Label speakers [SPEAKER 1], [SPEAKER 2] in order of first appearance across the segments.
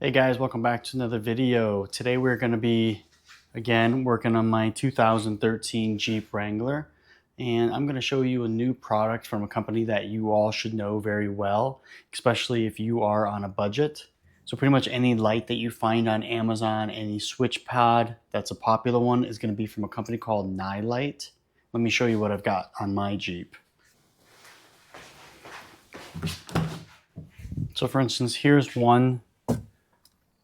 [SPEAKER 1] Hey guys, welcome back to another video. Today we're going to be, again, working on my 2013 Jeep Wrangler. And I'm going to show you a new product from a company that you all should know very well, especially if you are on a budget. So pretty much any light that you find on Amazon, any switch pod that's a popular one is going to be from a company called Nilight. Let me show you what I've got on my Jeep. So for instance, here's one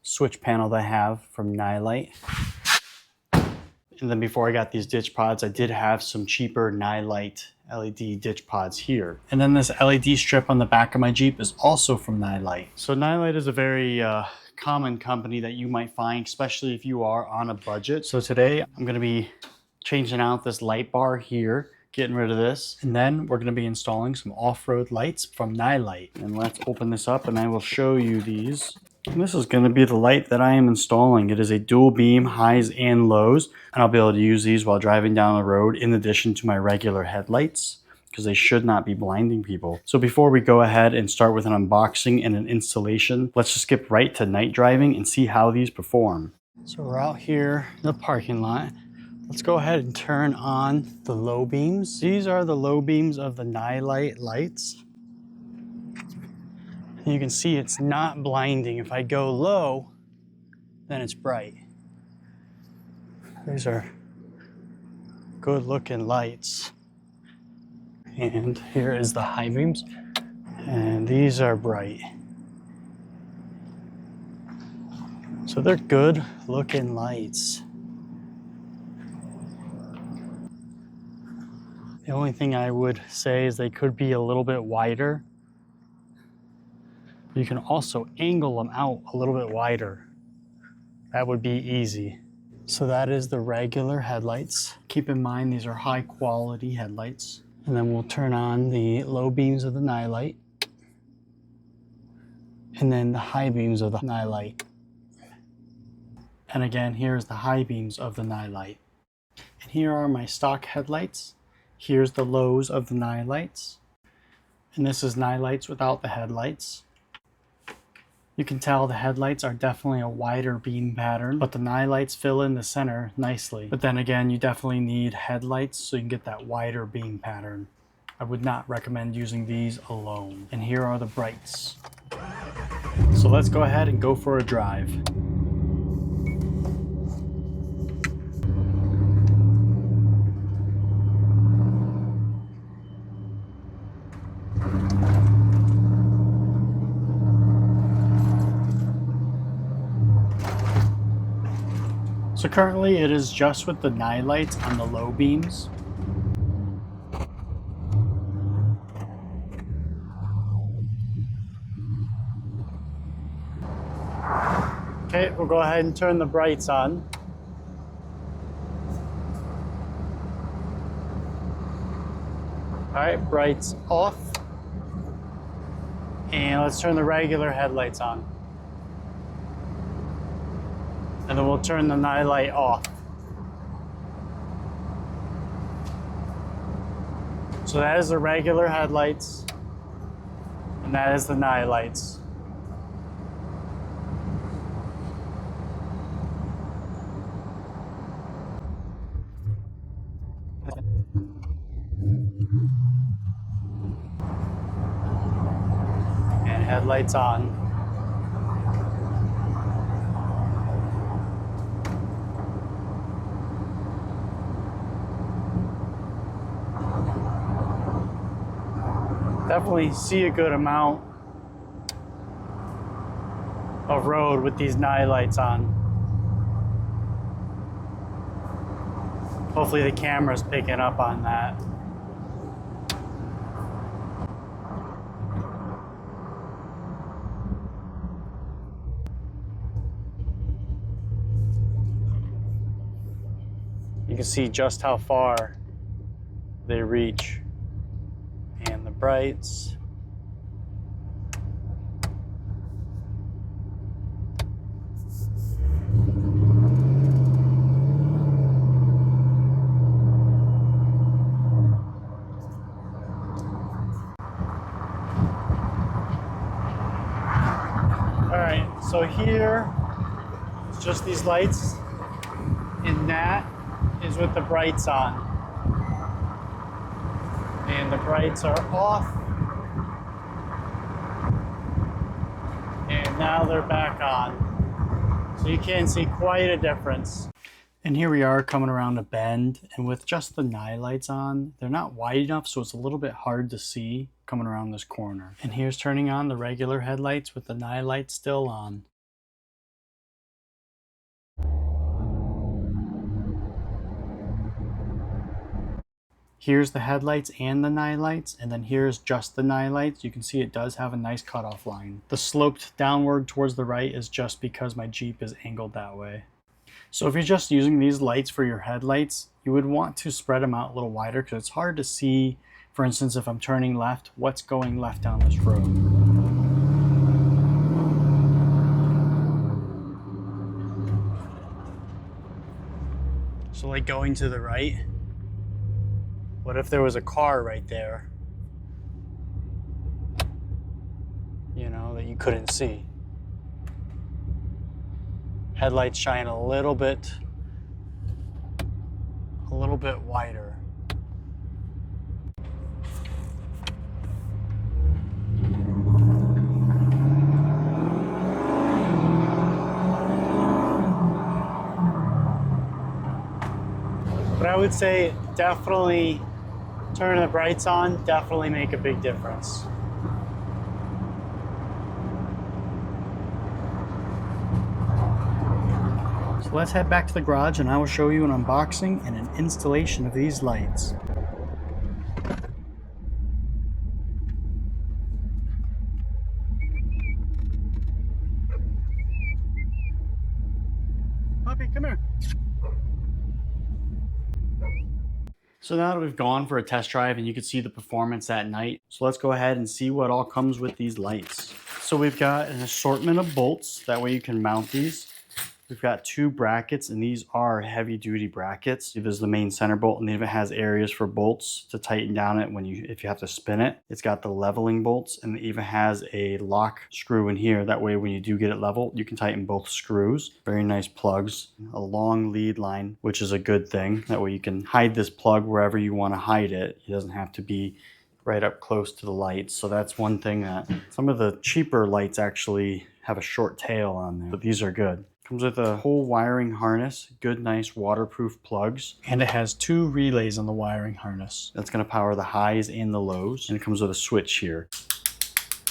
[SPEAKER 1] switch panel that I have from Nilight. And then before I got these ditch pods, I did have some cheaper Nilight LED ditch pods here. And then this LED strip on the back of my Jeep is also from Nilight. So Nilight is a very common company that you might find, especially if you are on a budget. So today I'm gonna be changing out this light bar here, getting rid of this. And then we're gonna be installing some off-road lights from Nilight. And let's open this up and I will show you these. And this is going to be the light that I am installing. It is a dual beam, highs and lows, and I'll be able to use these while driving down the road in addition to my regular headlights, because they should not be blinding people. So before we go ahead and start with an unboxing and an installation, let's just skip right to night driving and see how these perform. So we're out here in the parking lot. Let's go ahead and turn on the low beams. These are the low beams of the Nilight lights. You can see it's not blinding. If I go low, then it's bright. These are good looking lights. And here is the high beams. And these are bright. So they're good looking lights. The only thing I would say is they could be a little bit wider. You can also angle them out a little bit wider. That would be easy. So that is the regular headlights. Keep in mind these are high quality headlights. And then we'll turn on the low beams of the Nilight. And then the high beams of the Nilight. And again, here's the high beams of the Nilight. And here are my stock headlights. Here's the lows of the Nilights. And this is Nilights without the headlights. You can tell the headlights are definitely a wider beam pattern, but the Nilights fill in the center nicely. But then again, you definitely need headlights so you can get that wider beam pattern. I would not recommend using these alone. And here are the brights. So let's go ahead and go for a drive. So currently it is just with the Nilights on the low beams. Okay, we'll go ahead and turn the brights on. All right, brights off. And let's turn the regular headlights on. And then we'll turn the Nilight off. So that is the regular headlights, and that is the Nilights. And headlights on. Definitely see a good amount of road with these Nilights on. Hopefully the camera's picking up on that. You can see just how far they reach. And the brights. right, so here it's just these lights, and that is with the brights on. And the brights are off. And now they're back on. So you can see quite a difference. And here we are coming around a bend, and with just the Nilights on, they're not wide enough, so it's a little bit hard to see coming around this corner. And here's turning on the regular headlights with the Nilight still on. Here's the headlights and the Nilights, and then here's just the Nilights. You can see it does have a nice cutoff line. The sloped downward towards the right is just because my Jeep is angled that way. So if you're just using these lights for your headlights, you would want to spread them out a little wider because it's hard to see, for instance, if I'm turning left, what's going left down this road. So like going to the right, what if there was a car right there, you know, that you couldn't see? Headlights shine a little bit wider. But I would say definitely turning the brights on, definitely make a big difference. So let's head back to the garage and I will show you an unboxing and an installation of these lights. Puppy, come here. So now that we've gone for a test drive and you can see the performance at night, so let's go ahead and see what all comes with these lights. So we've got an assortment of bolts, that way you can mount these. We've got 2 brackets, and these are heavy duty brackets. There's the main center bolt, and then it has areas for bolts to tighten down it if you have to spin it. It's got the leveling bolts, and it even has a lock screw in here. That way when you do get it level, you can tighten both screws. Very nice plugs. A long lead line, which is a good thing. That way you can hide this plug wherever you want to hide it. It doesn't have to be right up close to the lights. So that's one thing that some of the cheaper lights actually have a short tail on them, but these are good. Comes with a whole wiring harness, good nice waterproof plugs, and it has 2 relays on the wiring harness. That's going to power the highs and the lows, and it comes with a switch here.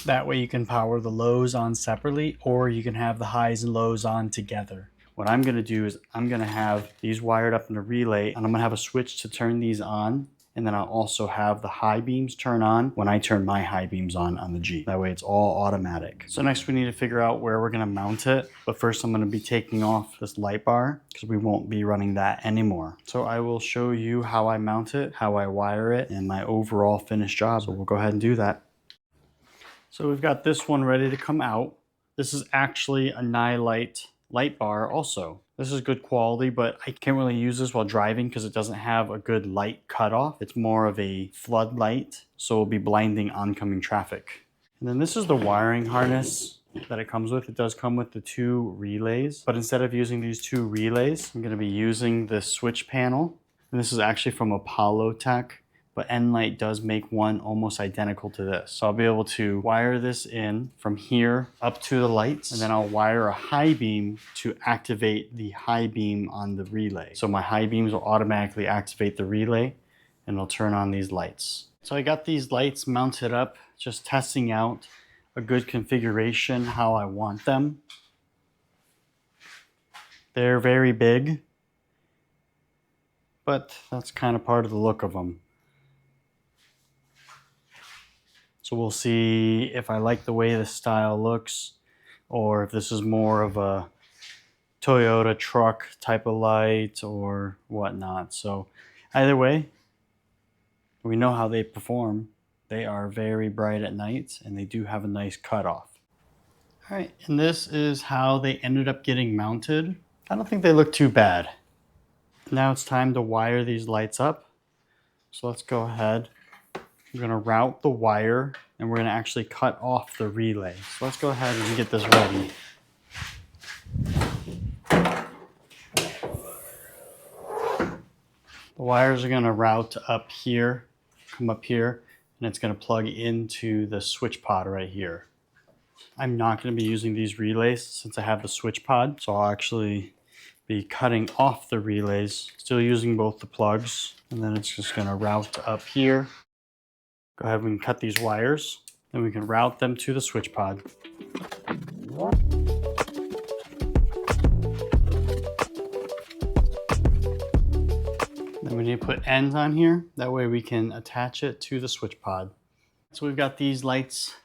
[SPEAKER 1] That way you can power the lows on separately, or you can have the highs and lows on together. What I'm going to do is I'm going to have these wired up in a relay, and I'm going to have a switch to turn these on. And then I'll also have the high beams turn on when I turn my high beams on the Jeep. That way it's all automatic. So next we need to figure out where we're gonna mount it. But first I'm gonna be taking off this light bar because we won't be running that anymore. So I will show you how I mount it, how I wire it, and my overall finished job. So we'll go ahead and do that. So we've got this one ready to come out. This is actually a Nilight light bar also. This is good quality, but I can't really use this while driving because it doesn't have a good light cutoff. It's more of a floodlight, so it'll be blinding oncoming traffic. And then this is the wiring harness that it comes with. It does come with the 2 relays, but instead of using these 2 relays, I'm going to be using this switch panel. And this is actually from Apollo Tech, but Nlight does make one almost identical to this. So I'll be able to wire this in from here up to the lights, and then I'll wire a high beam to activate the high beam on the relay. So my high beams will automatically activate the relay, and it'll turn on these lights. So I got these lights mounted up, just testing out a good configuration, how I want them. They're very big, but that's kind of part of the look of them. So we'll see if I like the way the style looks, or if this is more of a Toyota truck type of light or whatnot. So either way, we know how they perform. They are very bright at night, and they do have a nice cutoff. All right, and this is how they ended up getting mounted. I don't think they look too bad. Now it's time to wire these lights up. So let's go ahead. We're going to route the wire, and we're going to actually cut off the relay. So let's go ahead and get this ready. The wires are going to route up here, come up here, and it's going to plug into the switch pod right here. I'm not going to be using these relays since I have the switch pod, so I'll actually be cutting off the relays, still using both the plugs, and then it's just going to route up here. Go ahead and cut these wires, and we can route them to the switch pod. Then we need to put ends on here, that way we can attach it to the switch pod. So we've got these lights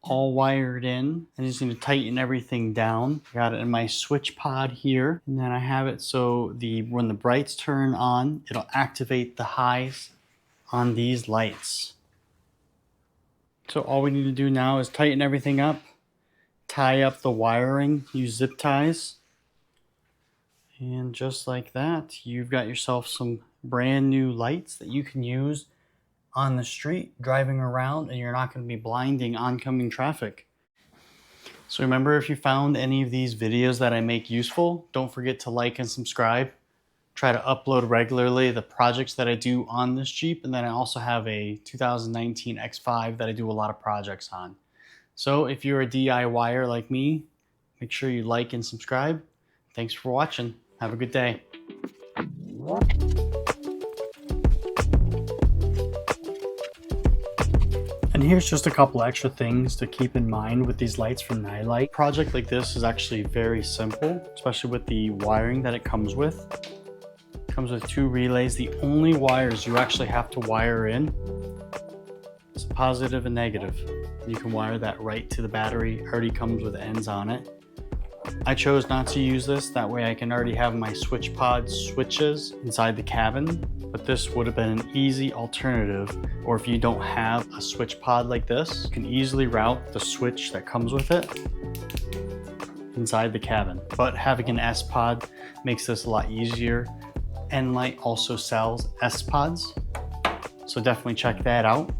[SPEAKER 1] all wired in. I just need to tighten everything down. I got it in my switch pod here, and then I have it so when the brights turn on, it'll activate the highs on these lights. So all we need to do now is tighten everything up, tie up the wiring, use zip ties, and just like that, you've got yourself some brand new lights that you can use on the street driving around, and you're not going to be blinding oncoming traffic. So remember, if you found any of these videos that I make useful, don't forget to like and subscribe. Try to upload regularly the projects that I do on this Jeep, and then I also have a 2019 X5 that I do a lot of projects on. So if you're a DIYer like me, make sure you like and subscribe. Thanks for watching. Have a good day. And here's just a couple extra things to keep in mind with these lights from Nilight. A project like this is actually very simple, especially with the wiring that it comes with. It comes with 2 relays. The only wires you actually have to wire in is positive and negative. You can wire that right to the battery. It already comes with ends on it. I chose not to use this, that way I can already have my switch pod switches inside the cabin, but this would have been an easy alternative. Or if you don't have a switch pod like this, you can easily route the switch that comes with it inside the cabin. But having an S pod makes this a lot easier. Nlight also sells S pods, so definitely check that out.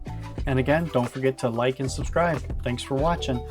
[SPEAKER 1] And again, don't forget to like and subscribe. Thanks for watching.